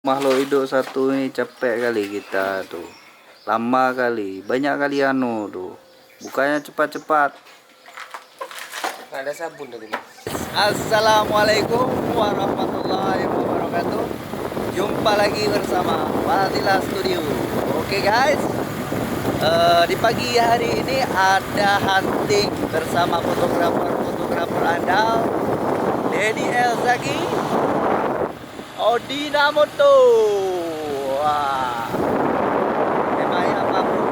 Makhluk hidup satu ini capek kali kita tuh. Lama kali, banyak kali tuh. Bukanya cepat-cepat. Nggak ada sabun tadi. Assalamualaikum warahmatullahi wabarakatuh. Jumpa lagi bersama Fadila Studio. Oke guys, di pagi hari ini ada hunting bersama fotografer andal Dedi Elzaki, Odina Moto. Wah, temanya apa bro?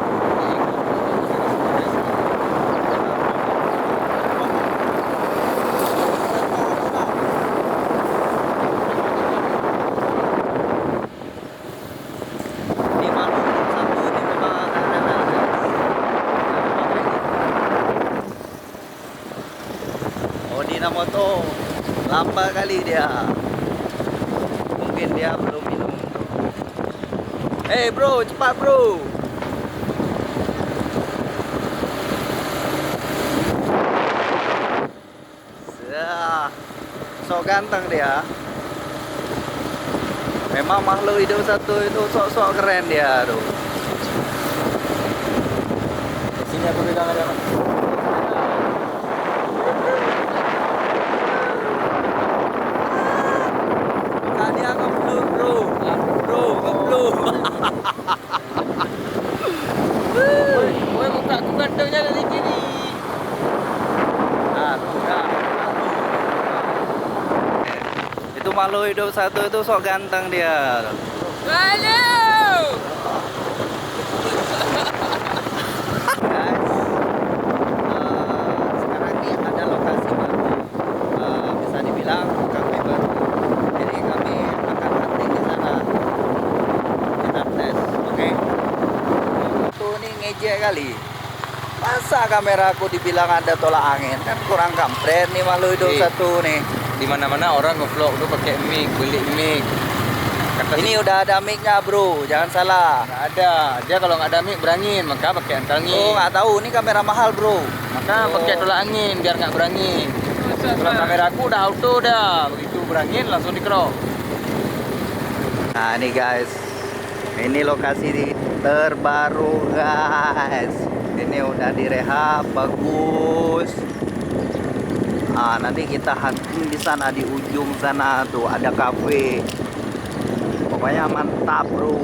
Ini malu satu ini memang ada. Odina Moto, lama kali dia. Mungkin dia belum minum. Hey bro, cepat bro. Sok ganteng dia. Memang makhluk hidup satu itu sok-sok keren dia tuh. Sini aku pegang ada. Nah, dia ngeblu bro. Bro, ngeblu. Woi, muka aku gantengnya dari kiri. Nah, tuh, nah. Itu makhluk hidup satu itu sok ganteng dia. Halo. Guys, sekarang ini ada lokasi baru, bisa dibilang kafe baru. Jadi kami akan hunting di sana. Kita tes, oke? Tuh ini ngejek kali. Masa kameraku dibilang ada tolak angin, kan kurang kampret nih makhluk hidup satu nih. Di mana-mana orang nge-vlog tuh pakai mic, beli mic. Kata Ini udah ada mic-nya bro, jangan salah. nggak ada. Dia kalau nggak ada mic berangin, maka pakai antar angin. Oh nggak tahu, ini kamera mahal bro. Maka pakai tolak angin biar nggak berangin. Kalau kamera aku udah auto dah, begitu berangin langsung di-crop. Nah ini guys, ini lokasi terbaru guys. Ini udah direhab bagus. Nanti kita hunting di sana, di ujung sana tuh ada cafe. Pokoknya mantap bro.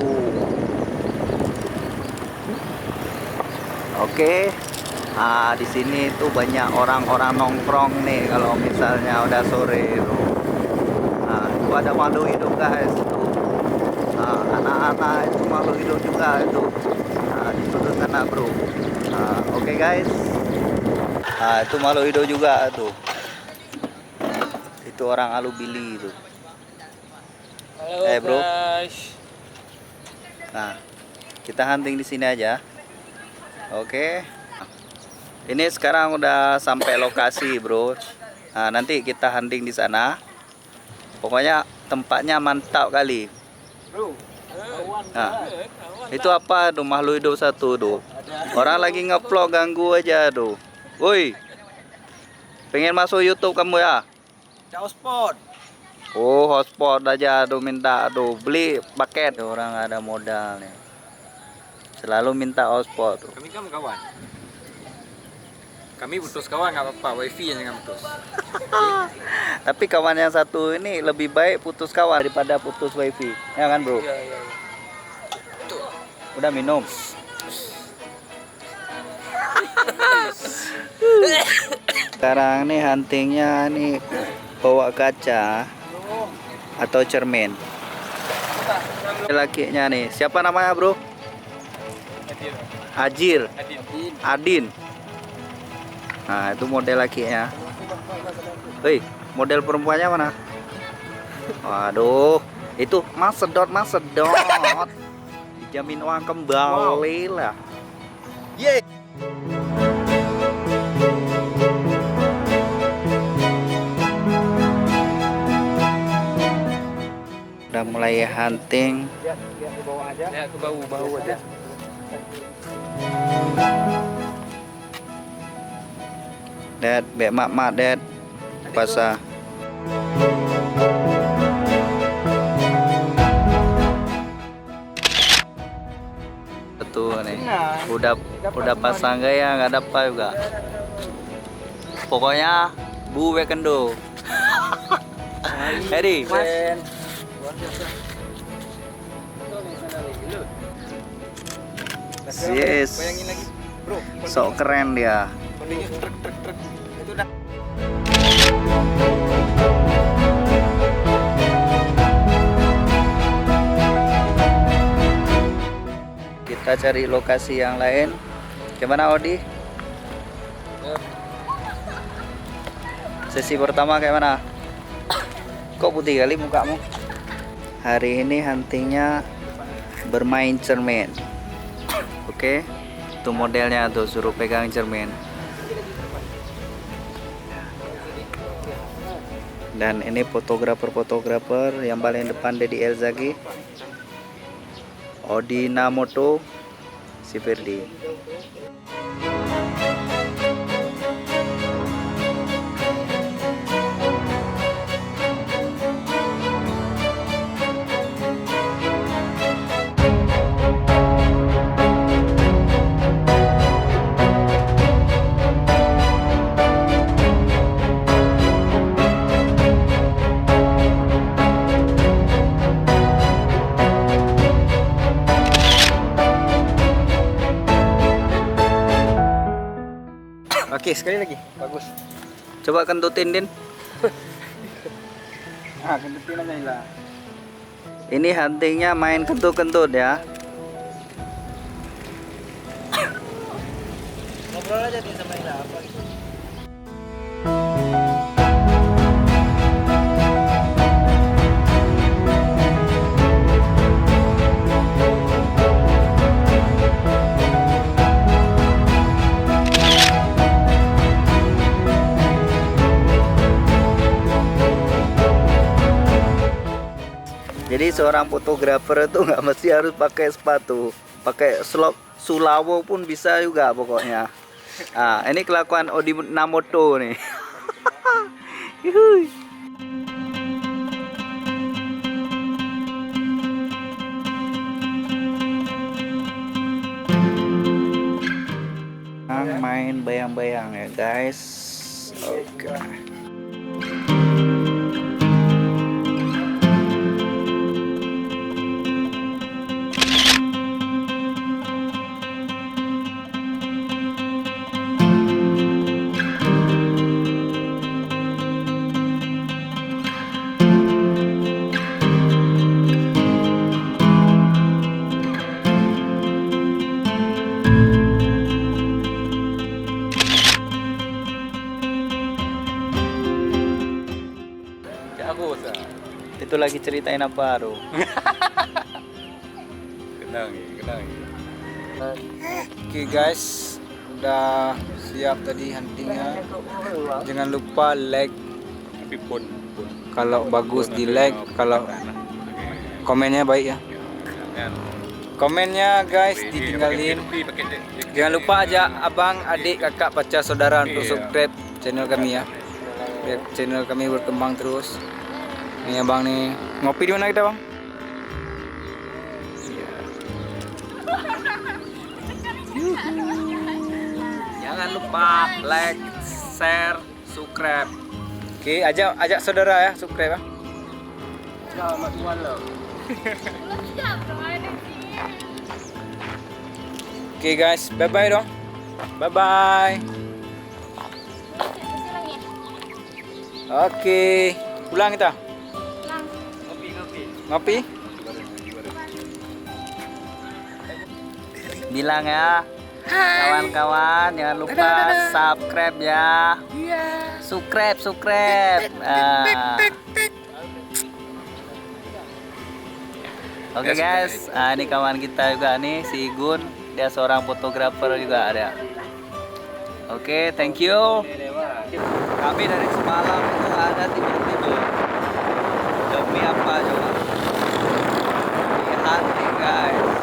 Oke. Di sini tuh banyak orang-orang nongkrong nih kalau misalnya udah sore tuh. Itu ada makhluk hidup guys tuh. Anak-anak itu makhluk hidup juga itu. Di sudut sana bro. Oke guys. Itu makhluk hidup juga tuh. Itu orang alubili itu. Halo Bro. guys. Nah, kita hunting di sini aja. Oke. Ini sekarang udah sampai lokasi, bro. Nanti kita hunting di sana. Pokoknya tempatnya mantap kali. Bro. Nah, itu apa tuh makhluk hidup satu tuh? Orang lagi nge-vlog ganggu aja tuh. Woi. Pengen masuk YouTube kamu ya? Hotspot. Oh, hotspot aja tuh minta tuh beli paket. Orang ada modal nih. Selalu minta hotspot tuh. Kami kan kawan. Kami putus kawan nggak apa-apa, wifi yang jangan putus. Tapi kawan yang satu ini lebih baik putus kawan daripada putus wifi. Ya kan, bro? Iya. Udah minum. Sekarang nih huntingnya nih bawa kaca atau cermin. Lakinya nih, siapa namanya bro? Ajir, Adin. Nah itu model lakinya. Hei, model perempuannya mana? Waduh, itu mas sedot. Dijamin uang kembali lah. Yeay. Udah mulai hunting. Lihat ke bawah aja. Lihat ke bawah aja. Dad, bek mak dad. Puasa. ya. Udah pasang gaya nggak dapat juga. Pokoknya buwe kendo. Heri. Yes. Bayangin lagi, bro. Sok keren dia. Kondisinya truk. Itu udah. Kita cari lokasi yang lain. Gimana Odi? Sesi pertama kayak mana? Kok putih kali mukamu? Hari ini huntingnya bermain cermin. Oke, itu modelnya tuh, suruh pegang cermin. Dan ini fotografer yang paling depan Dedi Elzagi, Odi Namoto, si Ferdi. Oke, sekali lagi. Bagus. Coba kentutin Din. Kentutin aja hilang. Ini huntingnya main kentut-kentut ya. Ngobrol aja nih sama Ila apa gitu. Jadi seorang fotografer itu nggak mesti harus pakai sepatu, pakai sulawo pun bisa juga pokoknya. Nah, ini kelakuan Odi Namoto nih. Yuhui. Main bayang-bayang ya guys. Oke. Itu lagi ceritain apa Ro? Kenang. Oke guys, udah siap tadi huntingnya. Jangan lupa like. Kalau bagus di like, kalau komennya baik ya. Komennya guys ditinggalin. Jangan lupa aja abang, adik, kakak, pacar, saudara untuk subscribe channel kami ya. Biar channel kami berkembang terus. Ini abang nih, ngopi di mana kita bang? Jangan lupa like, share, subscribe. Oke, ajak saudara ya subscribe ya. Oke guys, bye bye dong. Bye bye. Oke, pulang kita. Ngopi. Bilang ya, kawan-kawan jangan lupa subscribe ya. Subscribe. Oke guys, ini kawan kita juga nih, si Igun, dia seorang fotografer juga ada. Oke, thank you. Kami dari semalam itu ada tidur. Demi apa coba? Di hunting guys.